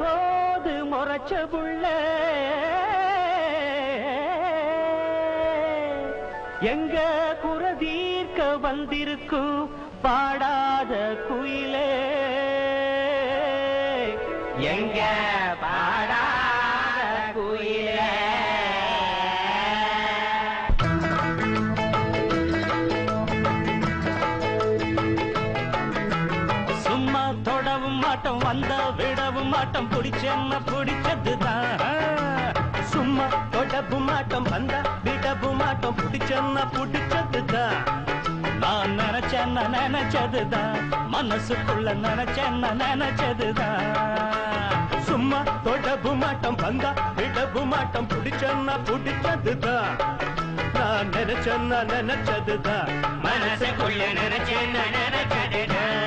போது முறைச்ச புள்ள எங்க குறதீர்க்க வந்திருக்கும் பாடாத குயிலே எங்க பாடாத குயிலே சும்மா தொடவும் மாட்டோம் வந்த விடவும் மாட்டோம் பிடிச்சென்ன பிடிச்சதுதான் சும்மா தொடவும் மாட்டோம் வந்த விடவும் மாட்டோம் பிடிச்சென்ன பிடிச்சதுதான் நான் நினைச்சேன்ன நினைச்சதுதான் மனசுக்குள்ள நினைச்சேன்ன நினைச்சதுதான் சும்மா தொடவும் மாட்டோம் வந்த விடவும் மாட்டோம் பிடிச்சென்ன பிடிச்சதுதான் நான் நினைச்சேன்ன நினைச்சதுதான் மனசுக்குள்ள நினைச்சேன்ன நினைச்சதுதான்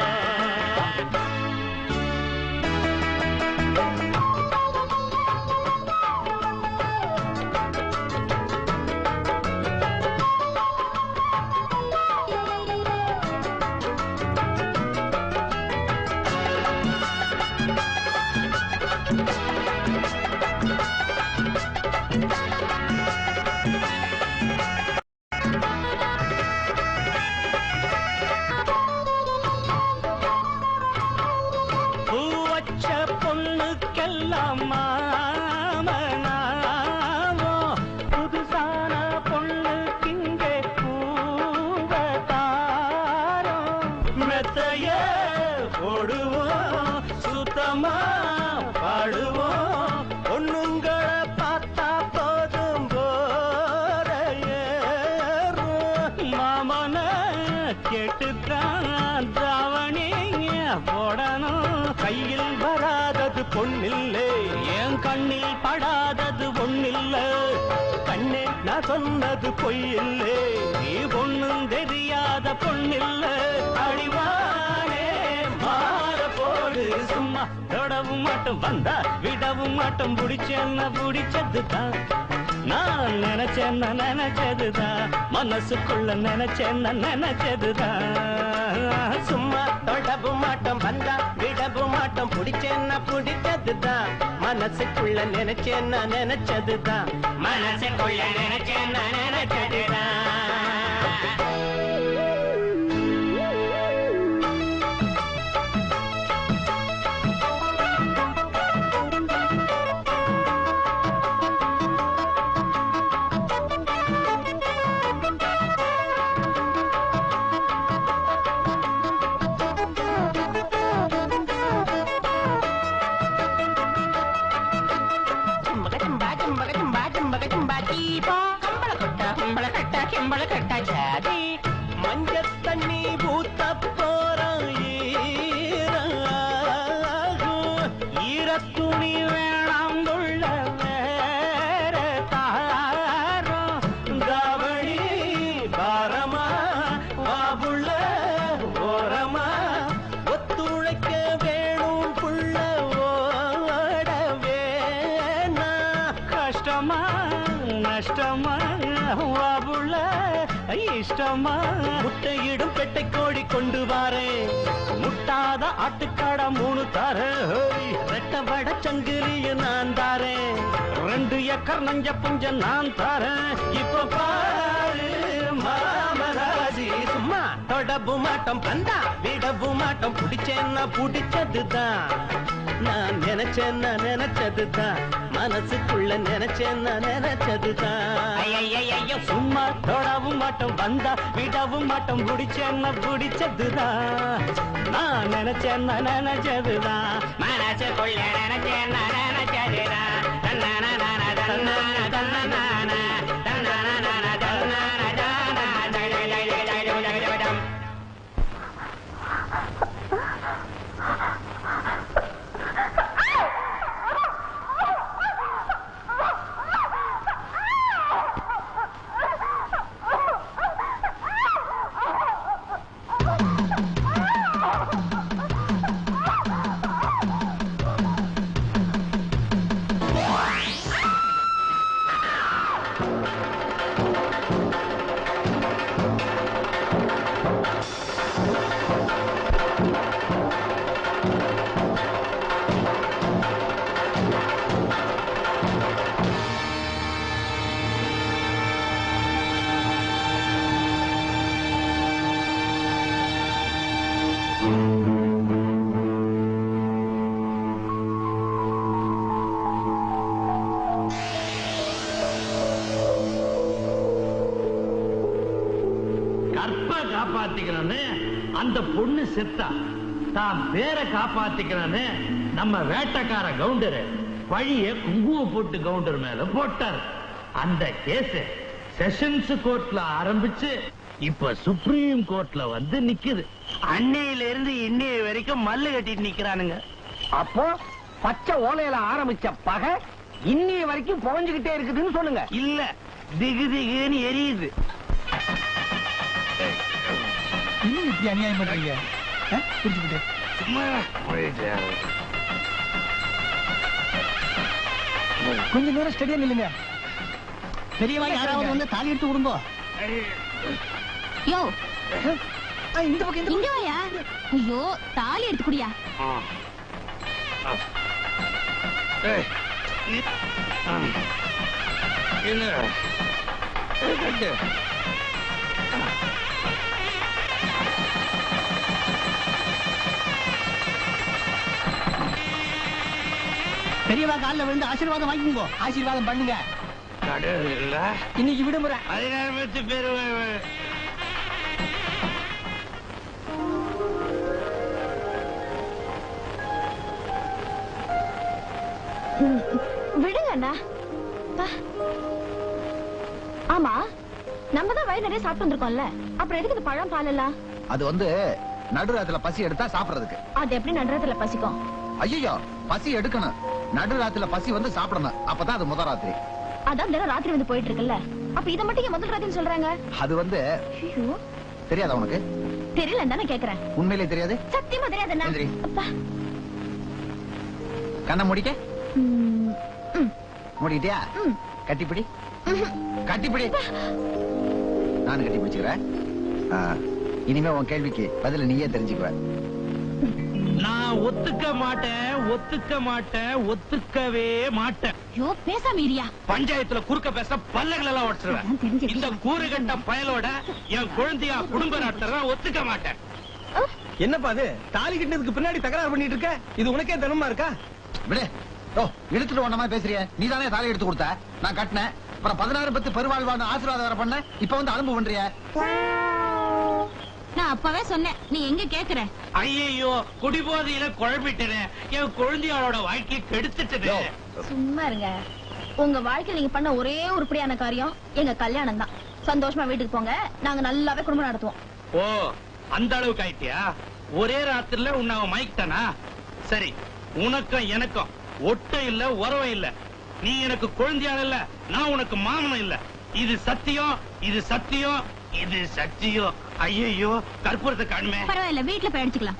புதுசான பொண்ணுக்கு இங்கே பூவதாரோ மெத்தைய போடுவோம் சுத்தமா பாடுவோம் பொண்ணுங்களை பார்த்தா போதும் போறையேறும் மாமன கேட்டுத்தான் தாவணி போடணும் கையில் வராதது பொண்ணில்லை என் கண்ணில் படாதது ஒண்ணில்ல கண்ணே நான் சொன்னது பொய்யில்லை நீ பொண்ணும் தெரியாத பொண்ணில்ல அடிவானே மாற போடு சும்மா தொடவும் மாட்டோம் வந்தா விடவும் மாட்டோம் பிடிச்சேன்ன பிடிச்சதுதான் நான் நினைச்சேன்ன நினைச்சதுதான் மனசுக்குள்ள நினைச்சேன்ன நினைச்சதுதான் சும்மா தொடவும் மாட்டோம் வந்தா விடவும் மாட்டோம் பிடிச்சேன்ன பிடிச்சதுதான் மனசுக்குள்ள நினைச்சேன்ன நினைச்சதுதான் மனசுக்குள்ள நினைச்சேன்ன நினைச்சதுதான் மஞ்ச தண்ணி பூத்த போறான் ஈரத்துணி வேணாம் உள்ள வேற தாரம் தாவணி பாரமா வாபுள்ள ஓரமா ஒத்துழைக்க வேணும் புள்ள ஓட வேணா கஷ்டமா நஷ்டமா வாபுள்ள இஷ்டமா முட்டையிடும் பெட்டை கோழி கொண்டு வாரேன் முட்டாத ஆட்டுக்காட 3 தார ரெட்ட வட சங்கிலிய நான் தாரேன் 2 ஏக்கர் நஞ்ச புஞ்ச நான் தாரேன் இப்ப பாரு மாமராஜி சும்மா தொடவும் மாட்டோம் வந்தா விடவும் மாட்டோம் பிடிச்சேன்னா பிடிச்சதுதான் நான் நினைச்சேன்னா நினைச்சதுதான் மனசுக்குள்ள நினைச்சேன்னா நினைச்சதுதான் சும்மா தொடவும் மாட்டோம் வந்தா விடவும் மாட்டோம் பிடிச்சேன்னா பிடிச்சதுதான் நான் நினைச்சேன்னா நினைச்சதுதான் மனசுக்குள்ள நினைச்சேன்னா நினைச்சதுதான் தன்னான தன்னான தன்னான காப்பாத்திக்கணும்னு அந்த பொண்ணு செத்தா. தான் பேரை காப்பாத்திக்கணும்னு நம்ம வேட்டக்கார கவுண்டர் பழிய குங்கும போட்டு கவுண்டர் மேல போட்டார். அந்த கேஸ் செஷன்ஸ் கோர்ட்ல ஆரம்பிச்சு இப்ப சுப்ரீம் கோர்ட்ல வந்து நிக்குது. அன்னையில இருந்து இன்னைய வரைக்கும் மல்லு கட்டிட்டு நிக்கிறானுங்க. அப்போ பச்சை ஓலையில ஆரம்பிச்ச பகை இன்னைய வரைக்கும் புகஞ்சுகிட்டே இருக்குதுன்னு சொல்லுங்க. இல்ல, திகு திகுன்னு எரியுது. இன்னும் இப்படி அநியாயம் பண்றீங்க? புடிச்சுக்கிட்டு கொஞ்ச நேரம் ஸ்டடியா நில்லுங்க. பெரியவா யாராவது வந்து தாலி எடுத்து விடுங்கோ. யோ இந்த பக்கம் இங்க வாயா. ஐயோ தாலி எடுத்து குடியா. பெரியவா காலில் விழுந்து ஆசீர்வாதம் வாங்கிக்கோ. ஆசீர்வாதம் பண்ணுங்க. இன்னைக்கு விடுமுறை. விடுங்க அண்ணா. ஆமா, நம்ம தான் வயிறு நிறைய சாப்பிட்டு வந்திருக்கோம்ல, அப்புறம் எதுக்கு இந்த பழம் பால் எல்லாம்? அது வந்து நடுராத்திரில பசி எடுத்தா சாப்பிடுறதுக்கு. அது எப்படி நடுறதுல பசிக்கும்? ஐயோ, பசி எடுக்கணும். நடுராத்திரில பசி வந்து சாப்பிடணும். அப்பதான் அது முதல் ராத்திரி. அதான் தினம் ராத்திரி வந்து போயிட்டு இருக்குல்ல, அப்ப இத மட்டும் ஏன் முதல் ராத்திரின்னு சொல்றாங்க? அது வந்து ஐயோ, தெரியாதா உனக்கு? தெரியல தானே கேக்குறேன். உண்மையிலே தெரியாது? சத்தியமா தெரியாது அண்ணா. எந்திரி. அப்பா. கண்ணை முடிக்க. ம், ம், மூடிட்டியா? ம். கட்டிப்பிடி. ம்ஹும். கட்டிப்பிடி. நானும் கட்டி பிடிச்சுக்கிறேன். இனிமே உன் கேள்விக்கு பதில நீயே தெரிஞ்சுக்குவ. நான் ஒத்துக்க மாட்டேன், ஒத்துக்க மாட்டேன், ஒத்துக்கவே மாட்டேன். ஐயோ, பேசாம இரியா. பஞ்சாயத்துல குறுக்க பேச பல்லகள் எல்லாம் உடைச்சிருவேன். அதான் தெரிஞ்சிருச்சு. இந்த கூறுகட்ட பயலோட என் குழந்தையா குடும்ப நடத்துறத ஒத்துக்க மாட்டேன். என்னப்பா அது? தாலி கட்டினதுக்கு பின்னாடி தகராறு பண்ணிட்டு இருக்க? இது உனக்கே தனமா இருக்கா? விடு. ஓ, இழுத்துட்டு ஒண்ணமா பேசுறிய. நீ தானே தாலி எடுத்து கொடுத்த, நான் கட்டினேன். அப்புறம் 16 பத்து பெருவாழ்வான ஆசீர்வாதம் வேற பண்ண. இப்ப வந்து அனுபவம் பண்றிய. நான் அப்பவே சொன்னேன், நீ எங்க கேக்குற? ஐயோ, குடிபோதையில குழம்பிட்டேன். என் குழந்தையோட வாழ்க்கையை கெடுத்துட்டேன். சும்மா இருங்க. உங்க வாழ்க்கையில நீங்க பண்ண ஒரே உருப்படியான காரியம் எங்க கல்யாணம் தான். சந்தோஷமா வீட்டுக்கு போங்க, நாங்க நல்லாவே குடும்பம் நடத்துவோம். ஓ, அந்த அளவுக்கு ஆயிட்டியா? ஒரே ராத்திரில உன்னை மயக்கிட்டானா? சரி, உனக்கும் எனக்கும் ஒட்டும் இல்ல, உறவும் இல்ல. நீ எனக்கு குழந்தையான இல்ல, நான் உனக்கு மாமனும் இல்ல. இது சத்தியம், இது சத்தியம், இது சத்தியம். ஐயோ, கற்பூரத்தை காணுமே. பரவாயில்ல, வீட்டுல போய் அடிச்சுக்கலாம்.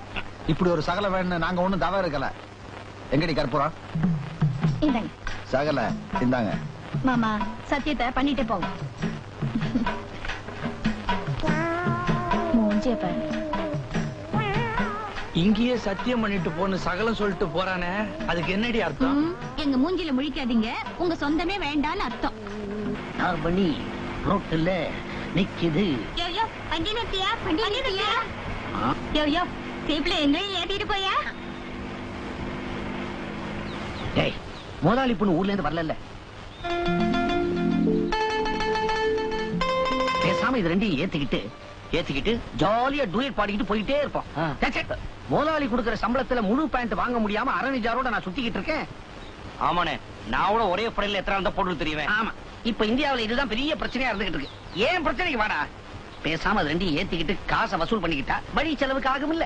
இப்படி ஒரு சகல வேணும் நாங்க ஒண்ணும் தவறு இருக்கல. எங்கடி கற்பூரம்? இந்தாங்க சகல இந்தாங்க. மாமா, சத்தியத்தை பண்ணிட்டே போங்க. மூஞ்சிய பாரு. இங்கேயே சத்தியம் பண்ணிட்டு போன்னு சகலம் சொல்லிட்டு போறானே, அதுக்கு என்னடி அர்த்தம்? எங்க மூஞ்சில முழிக்காதீங்க, உங்க சொந்தமே வேண்டான்னு அர்த்தம். பண்ணி ரோட்டுல நிக்குது. யோ யோ, வண்டி நிறுத்தியா? வண்டி நிறுத்தியா? யோ யோ, சீப்ல எங்களையும் ஏத்திட்டு போயா? டேய், முதலாளி பொண்ணு ஊர்ல இருந்து வரல. பேசாம இது ரெண்டையும் ஏத்திக்கிட்டு ஜாலியா டூயட் பாடிக்கிட்டு போயிட்டே இருப்போம். முதலாளி கொடுக்கிற சம்பளத்துல முழு பேண்ட் வாங்க முடியாம அரணிஜாரோட நான் சுத்திக்கிட்டு இருக்கேன். ஆமாண்ணே, நான் கூட ஒரே படையில எத்தனை அந்த பொருள் தெரியுவேன். ஆமா, இப்ப இந்தியாவுல இதுதான் பெரிய பிரச்சனையா இருந்துகிட்டு இருக்கு. ஏன் பிரச்சனைக்கு வாடா. பேசாம அது ரெண்டையும் ஏத்திக்கிட்டு காசை வசூல் பண்ணிக்கிட்டா வழி செலவுக்கு ஆகும் இல்ல.